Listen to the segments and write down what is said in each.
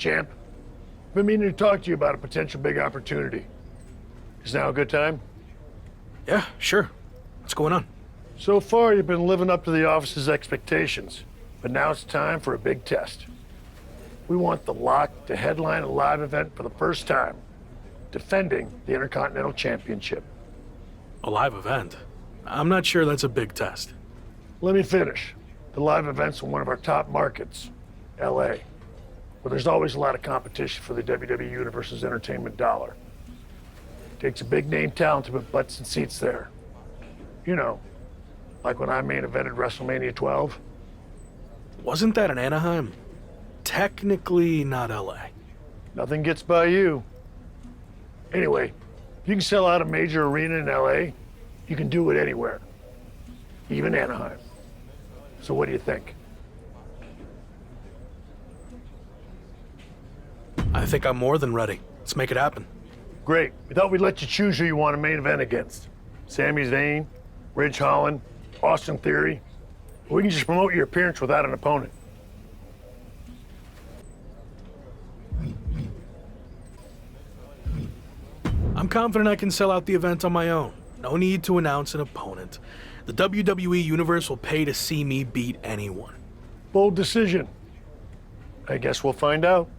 Champ, I've been meaning to talk to you about a potential big opportunity. Is now a good time? Yeah, sure. What's going on? So far, you've been living up to the office's expectations, but now it's time for a big test. We want the Lock to headline a live event for the first time, defending the Intercontinental Championship. A live event? I'm not sure that's a big test. Let me finish. The live event's in one of our top markets, LA, where there's always a lot of competition for the WWE Universe's entertainment dollar. Takes a big name talent to put butts and seats there. You know, like when I main evented WrestleMania 12. Wasn't that in Anaheim? Technically not LA. Nothing gets by you. Anyway, if you can sell out a major arena in LA, you can do it anywhere, even Anaheim. So what do you think? I think I'm more than ready. Let's make it happen. Great. We thought we'd let you choose who you want to main event against. Sami Zayn, Ridge Holland, Austin Theory. We can just promote your appearance without an opponent. I'm confident I can sell out the event on my own. No need to announce an opponent. The WWE Universe will pay to see me beat anyone. Bold decision. I guess we'll find out.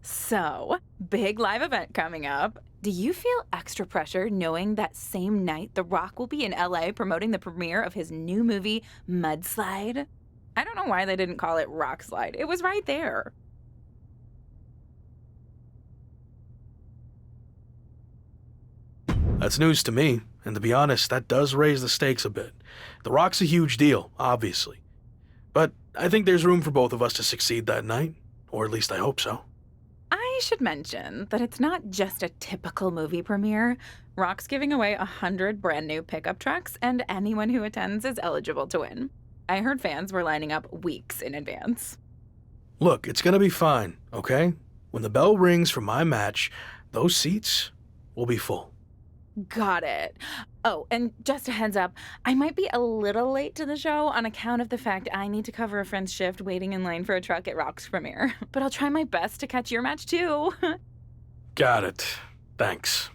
So, big live event coming up. Do you feel extra pressure knowing that same night The Rock will be in LA promoting the premiere of his new movie, Mudslide? I don't know why they didn't call it Rock Slide. It was right there. That's news to me, and to be honest, that does raise the stakes a bit. The Rock's a huge deal, obviously. But I think there's room for both of us to succeed that night, or at least I hope so. I should mention that it's not just a typical movie premiere. Rock's giving away 100 brand new pickup trucks, and anyone who attends is eligible to win. I heard fans were lining up weeks in advance. Look, it's gonna be fine, okay? When the bell rings for my match, those seats will be full. Got it. Oh, and just a heads up, I might be a little late to the show on account of the fact I need to cover a friend's shift waiting in line for a truck at Rock's premiere. But I'll try my best to catch your match too. Got it. Thanks.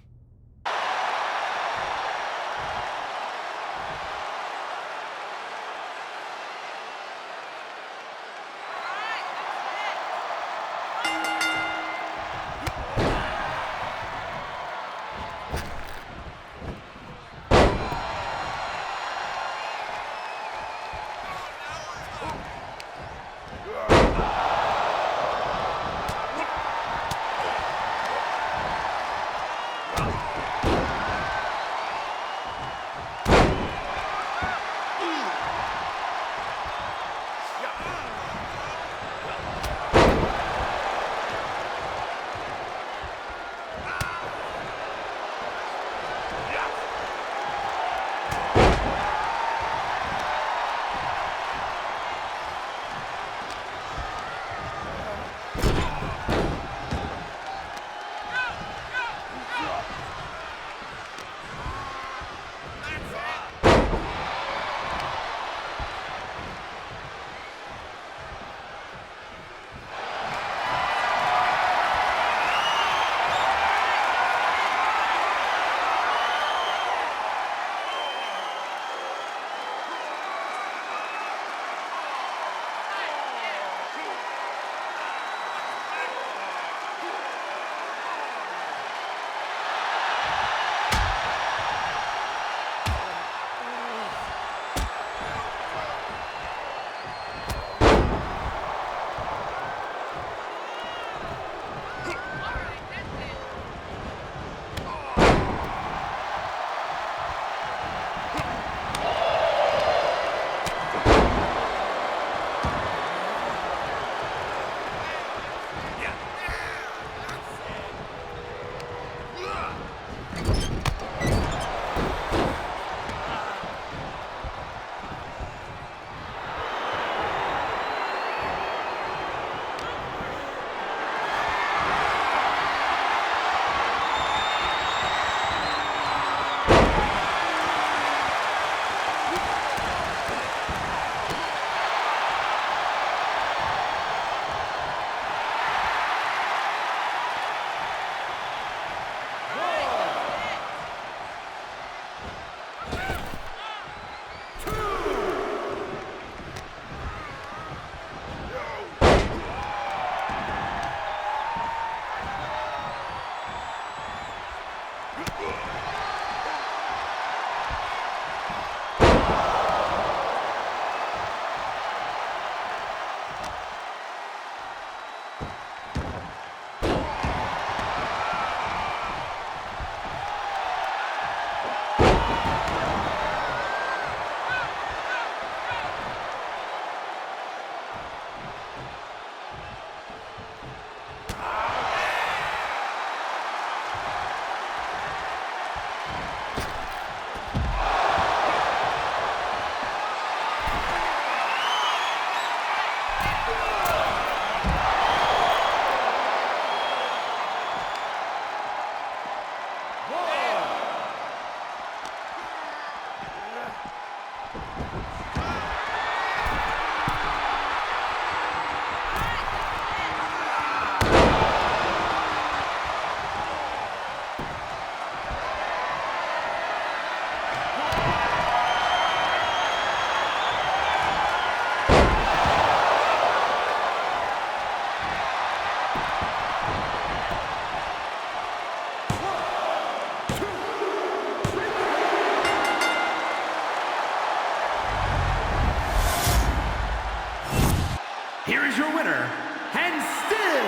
here is your winner, and still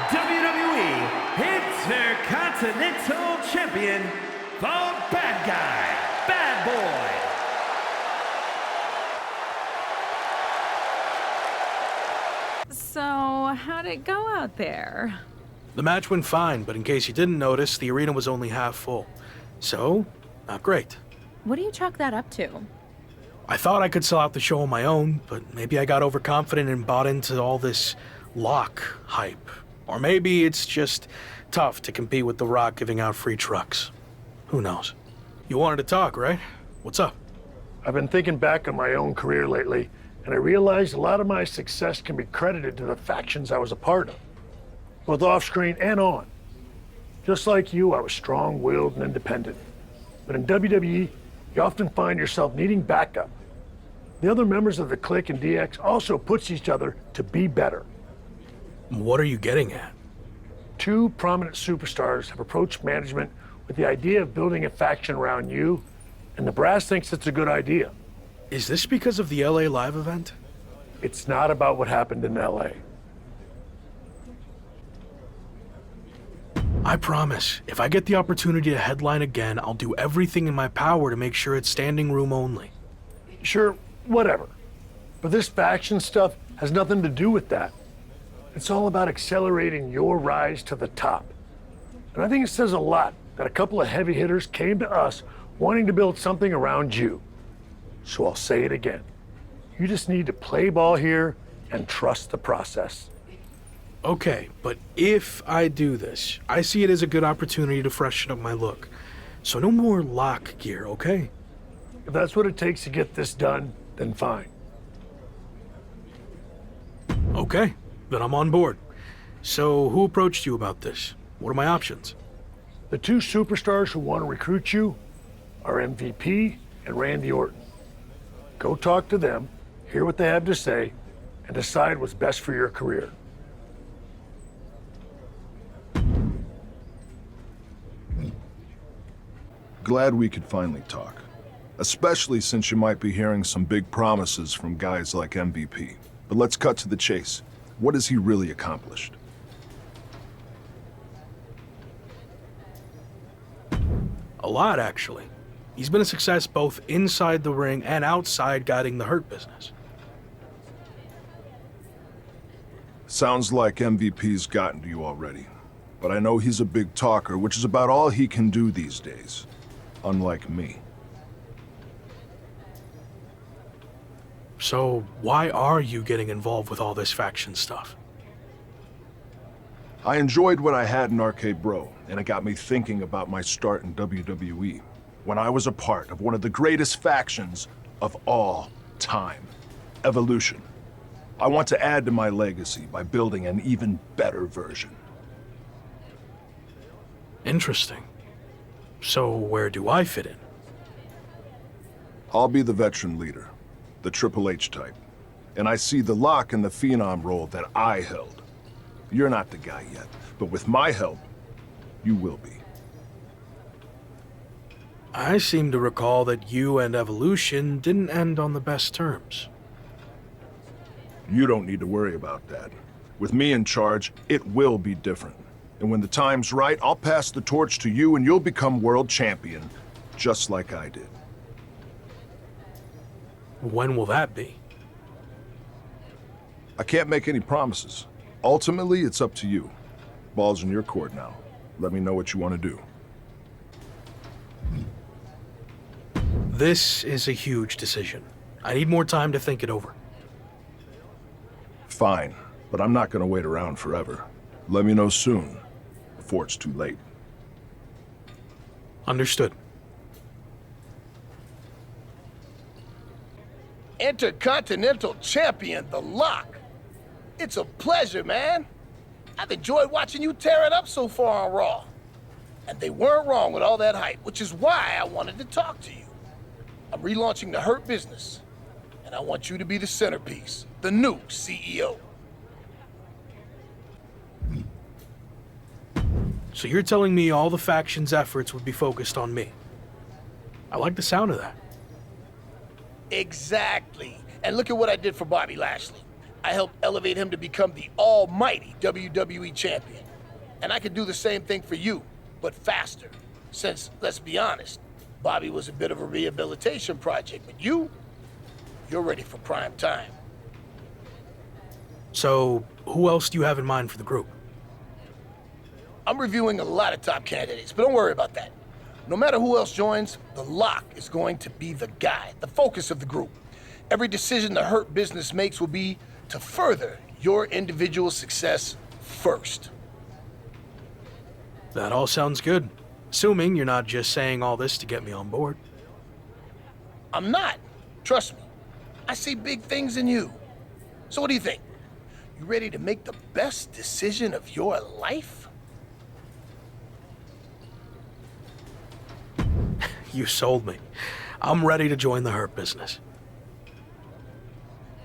WWE Intercontinental Champion, the Bad Guy, Bad Boy. So, how'd it go out there? The match went fine, but in case you didn't notice, the arena was only half full. So, not great. What do you chalk that up to? I thought I could sell out the show on my own, but maybe I got overconfident and bought into all this Lock hype. Or maybe it's just tough to compete with The Rock giving out free trucks. Who knows? You wanted to talk, right? What's up? I've been thinking back on my own career lately, and I realized a lot of my success can be credited to the factions I was a part of, both off-screen and on. Just like you, I was strong-willed and independent. But in WWE, you often find yourself needing backup. The other members of the Clique and DX also push each other to be better. What are you getting at? Two prominent superstars have approached management with the idea of building a faction around you, and the brass thinks it's a good idea. Is this because of the LA Live event? It's not about what happened in LA. I promise, if I get the opportunity to headline again, I'll do everything in my power to make sure it's standing room only. Sure, whatever. But this faction stuff has nothing to do with that. It's all about accelerating your rise to the top. And I think it says a lot that a couple of heavy hitters came to us wanting to build something around you. So I'll say it again. You just need to play ball here and trust the process. Okay, but if I do this, I see it as a good opportunity to freshen up my look. So no more Lock gear, okay? If that's what it takes to get this done, then fine. Okay, then I'm on board. So who approached you about this? What are my options? The two superstars who want to recruit you are MVP and Randy Orton. Go talk to them, hear what they have to say, and decide what's best for your career. Glad we could finally talk. Especially since you might be hearing some big promises from guys like MVP. But let's cut to the chase. What has he really accomplished? A lot, actually. He's been a success both inside the ring and outside guiding the Hurt Business. Sounds like MVP's gotten to you already. But I know he's a big talker, which is about all he can do these days. Unlike me. So why are you getting involved with all this faction stuff? I enjoyed what I had in Arcade Bro, and it got me thinking about my start in WWE, when I was a part of one of the greatest factions of all time, Evolution. I want to add to my legacy by building an even better version. Interesting. So where do I fit in? I'll be the veteran leader, the Triple H type, and I see the Lock in the Phenom role that I held. You're not the guy yet, but with my help, you will be. I seem to recall that you and Evolution didn't end on the best terms. You don't need to worry about that. With me in charge, it will be different. And when the time's right, I'll pass the torch to you and you'll become world champion, just like I did. When will that be? I can't make any promises. Ultimately, it's up to you. Ball's in your court now. Let me know what you want to do. This is a huge decision. I need more time to think it over. Fine, but I'm not going to wait around forever. Let me know soon, before it's too late. Understood. Intercontinental Champion, The Lock. It's a pleasure, man. I've enjoyed watching you tear it up so far on Raw. And they weren't wrong with all that hype, which is why I wanted to talk to you. I'm relaunching the Hurt Business, and I want you to be the centerpiece, the new CEO. So you're telling me all the faction's efforts would be focused on me? I like the sound of that. Exactly. And look at what I did for Bobby Lashley. I helped elevate him to become the almighty WWE champion. And I can do the same thing for you, but faster. Since, let's be honest, Bobby was a bit of a rehabilitation project, but you're ready for prime time. So, who else do you have in mind for the group? I'm reviewing a lot of top candidates, but don't worry about that. No matter who else joins, the Lock is going to be the guy, the focus of the group. Every decision the Hurt Business makes will be to further your individual success first. That all sounds good. Assuming you're not just saying all this to get me on board. I'm not. Trust me. I see big things in you. So what do you think? You ready to make the best decision of your life? You sold me. I'm ready to join the Hurt Business.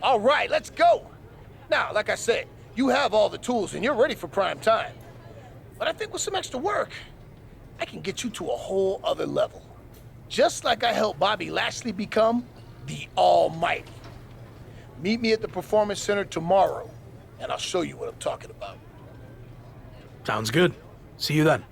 All right, let's go. Now, like I said, you have all the tools and you're ready for prime time. But I think with some extra work, I can get you to a whole other level. Just like I helped Bobby Lashley become the Almighty. Meet me at the Performance Center tomorrow, and I'll show you what I'm talking about. Sounds good. See you then.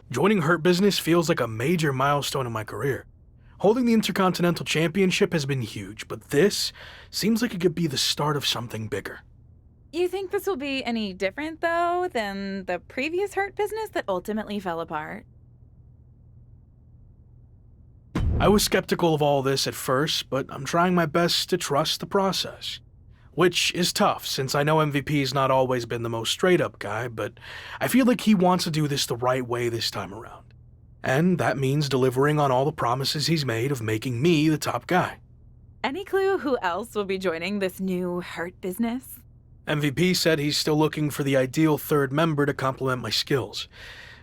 Joining Hurt Business feels like a major milestone in my career. Holding the Intercontinental Championship has been huge, but this seems like it could be the start of something bigger. You think this will be any different, though, than the previous Hurt Business that ultimately fell apart? I was skeptical of all this at first, but I'm trying my best to trust the process. Which is tough, since I know MVP's not always been the most straight-up guy, but I feel like he wants to do this the right way this time around. And that means delivering on all the promises he's made of making me the top guy. Any clue who else will be joining this new Hurt business? MVP said he's still looking for the ideal third member to complement my skills.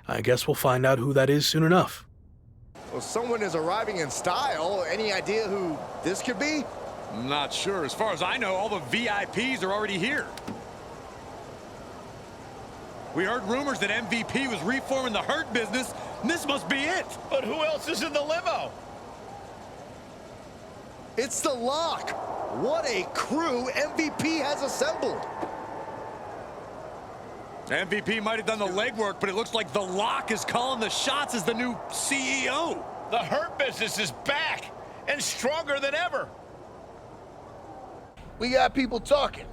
I guess we'll find out who that is soon enough. Well, someone is arriving in style. Any idea who this could be? I'm not sure. As far as I know, all the VIPs are already here. We heard rumors that MVP was reforming the Hurt business, and this must be it. But who else is in the limo? It's the Lock. What a crew MVP has assembled. MVP might have done the legwork, but it looks like the Lock is calling the shots as the new CEO. The Hurt business is back and stronger than ever. We got people talking,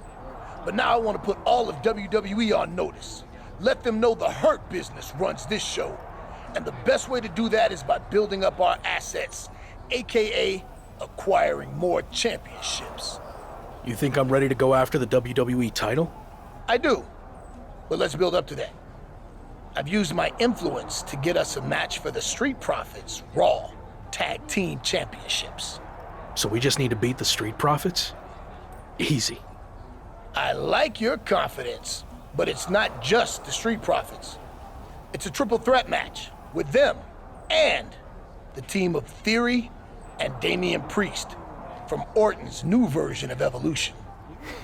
but now I want to put all of WWE on notice. Let them know the Hurt business runs this show. And the best way to do that is by building up our assets, AKA acquiring more championships. You think I'm ready to go after the WWE title? I do, but let's build up to that. I've used my influence to get us a match for the Street Profits Raw Tag Team Championships. So we just need to beat the Street Profits? Easy. I like your confidence, but it's not just the Street Profits. It's a triple threat match with them and the team of Theory and Damian Priest from Orton's new version of Evolution.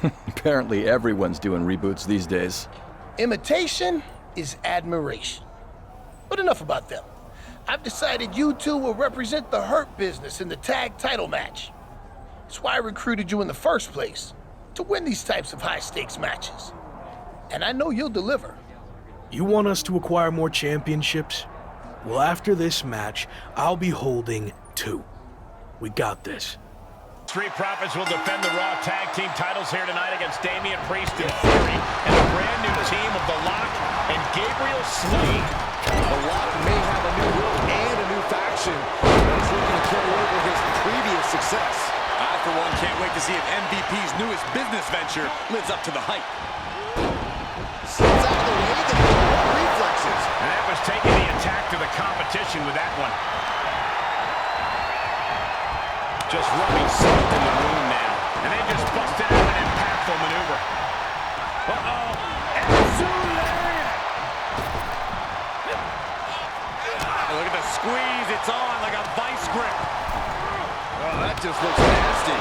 Apparently everyone's doing reboots these days. Imitation is admiration. But enough about them. I've decided you two will represent the Hurt business in the tag title match. That's why I recruited you in the first place, to win these types of high-stakes matches. And I know you'll deliver. You want us to acquire more championships? Well, after this match, I'll be holding 2. We got this. Street Profits will defend the Raw Tag Team titles here tonight against Damian Priest and Theory and the brand new team of The Lock and Gabriel Slade. The Lock may have a new look and a new faction, but he's looking to carry over his previous success. I, for one, can't wait to see if MVP's newest business venture lives up to the hype. Slips out of the way, then what reflexes. And that was taking the attack to the competition with that one. Just rubbing salt in the wound now. And they just busted out an impactful maneuver. Uh-oh. Look at the squeeze. It's on like a vice grip. Oh, that just looks nasty.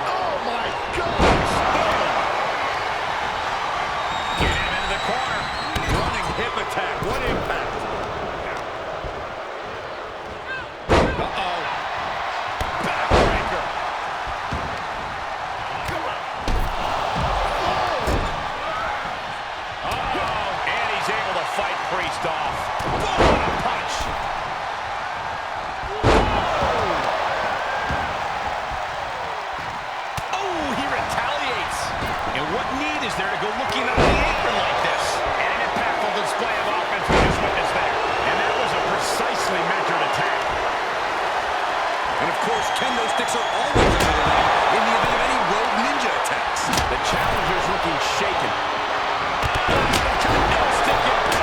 Oh my gosh! Get him into the corner. Running hip attack. What impact. Uh-oh. Backbreaker. Uh-oh. And he's able to fight Priest off. What a punch. Oh, he retaliates. And what need is there to go looking under the apron like this? And an impactful display of offense we just witnessed there. And that was a precisely measured attack. And of course, kendo sticks are always under the ring in the event of any rogue ninja attacks. The challenger's looking shaken. No stick impact.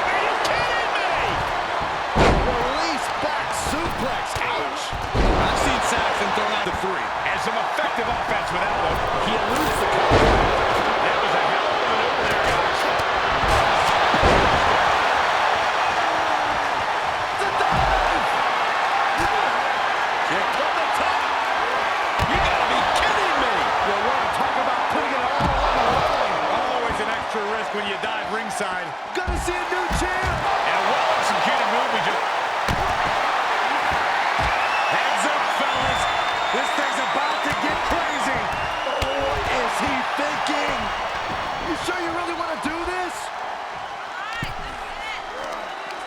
Are you kidding me? Release back suplex. Ouch. I've seen Saxon thrown out to 3. And some effective offense with that one. He eludes the cover. That was a hell of a maneuver there, guys. The dive. Kick from the top. You gotta be kidding me. You want to talk about putting it all on the line. Always an extra risk when you dive ringside. Gonna see a new champ. And a well-executed move. We just... Heads up, fellas. This thing's about to get crazy. What is he thinking? You sure you really want to do this?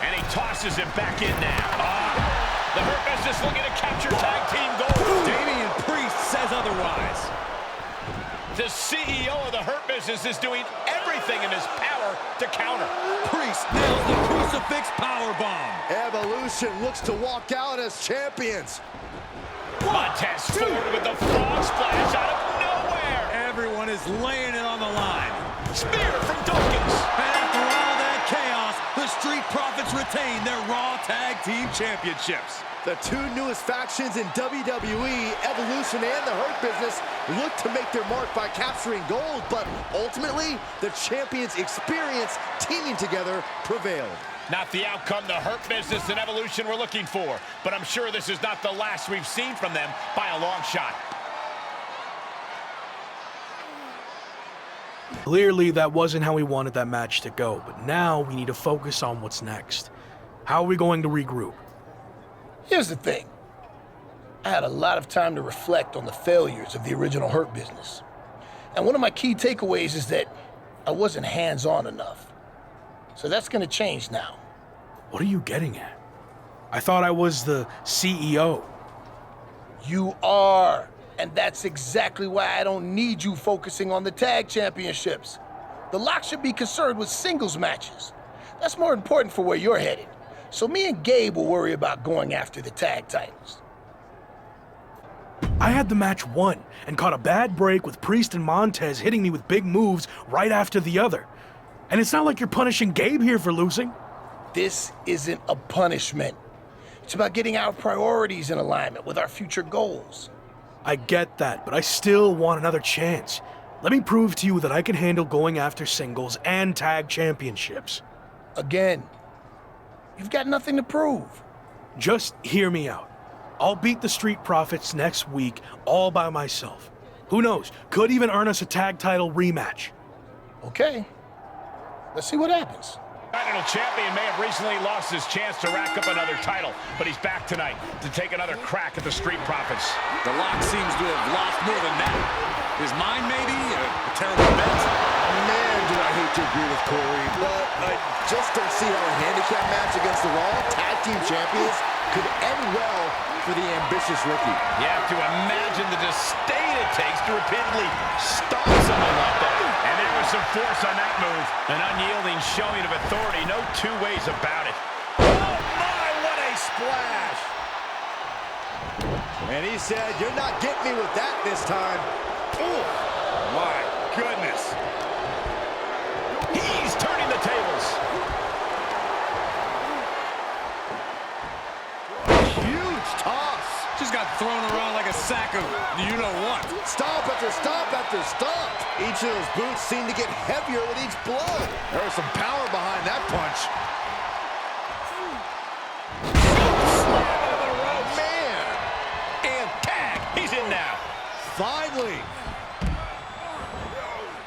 And he tosses it back in now. The Hurt Business looking to capture tag team gold. Damian Priest says otherwise. The CEO of the Hurt Business is doing everything everything in his power to counter. Priest nails the crucifix powerbomb. Evolution looks to walk out as champions. Montez forward with the frog splash out of nowhere. Everyone is laying it on the line. Spear from Dawkins. And after all that chaos, the Street Profits retain their Raw Tag Team Championships. The two newest factions in WWE, Evolution and the Hurt Business, look to make their mark by capturing gold, but ultimately, the champions' experience teaming together prevailed. Not the outcome the Hurt Business and Evolution were looking for, but I'm sure this is not the last we've seen from them by a long shot. Clearly, that wasn't how we wanted that match to go, but now we need to focus on what's next. How are we going to regroup? Here's the thing. I had a lot of time to reflect on the failures of the original Hurt Business. And one of my key takeaways is that I wasn't hands-on enough. So that's gonna change now. What are you getting at? I thought I was the CEO. You are. And that's exactly why I don't need you focusing on the tag championships. The Lock should be concerned with singles matches. That's more important for where you're headed. So me and Gabe will worry about going after the tag titles. I had the match won and caught a bad break with Priest and Montez hitting me with big moves right after the other. And it's not like you're punishing Gabe here for losing. This isn't a punishment. It's about getting our priorities in alignment with our future goals. I get that, but I still want another chance. Let me prove to you that I can handle going after singles and tag championships. Again, you've got nothing to prove. Just hear me out. I'll beat the Street Profits next week all by myself. Who knows, could even earn us a tag title rematch. Okay, let's see what happens. Continental champion may have recently lost his chance to rack up another title, but he's back tonight to take another crack at the Street Profits. The Lock seems to have lost more than that. His mind, maybe? A terrible bet? Man, do I hate to agree with Corey, but I just don't see how a handicap match against the Raw Tag Team Champions could end well for the ambitious rookie. You have to imagine the disdain it takes to repeatedly stop someone like that. And there was some force on that move. An unyielding showing of authority, no two ways about it. Oh my, what a splash! And he said, you're not getting me with that this time. Oh, my goodness. He's turning the tables. Huge toss. Just got thrown around like a sack of you-know-what. Stomp after stomp after stomp. Each of those boots seem to get heavier with each blow. There was some power behind that punch. Oh, man. And tag. He's in now. Finally.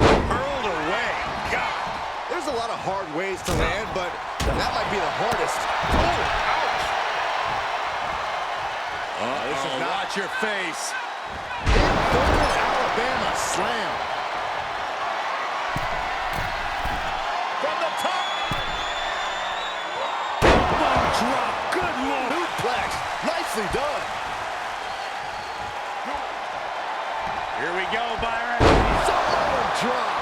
Hurled away. God. There's a lot of hard ways to land, but that might be the hardest. This is not... Watch your face. Alabama slam. From the top. Elbow drop. Good lord. Suplex. Nicely done. Here we go, Byron. Solid drop.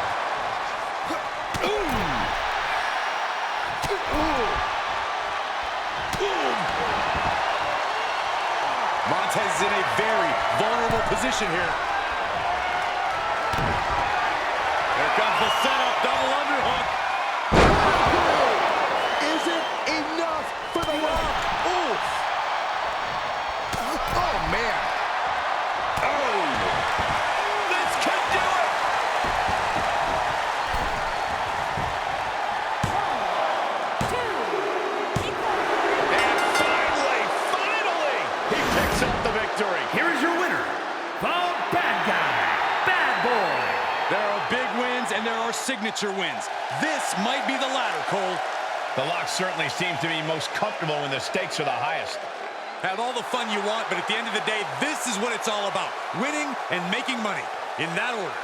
Montez is in a very vulnerable position here. Here comes the setup, double underhook. Is it enough for the Rock? Oof. Oh, man. Oh. This could do it. And finally, he picks up the victory. Here is your winner, the Bad Guy, Bad Boy. There are big wins and there are signature wins. This might be the latter, Cole. The Lock certainly seems to be most comfortable when the stakes are the highest. Have all the fun you want, but at the end of the day, this is what it's all about. Winning and making money. In that order.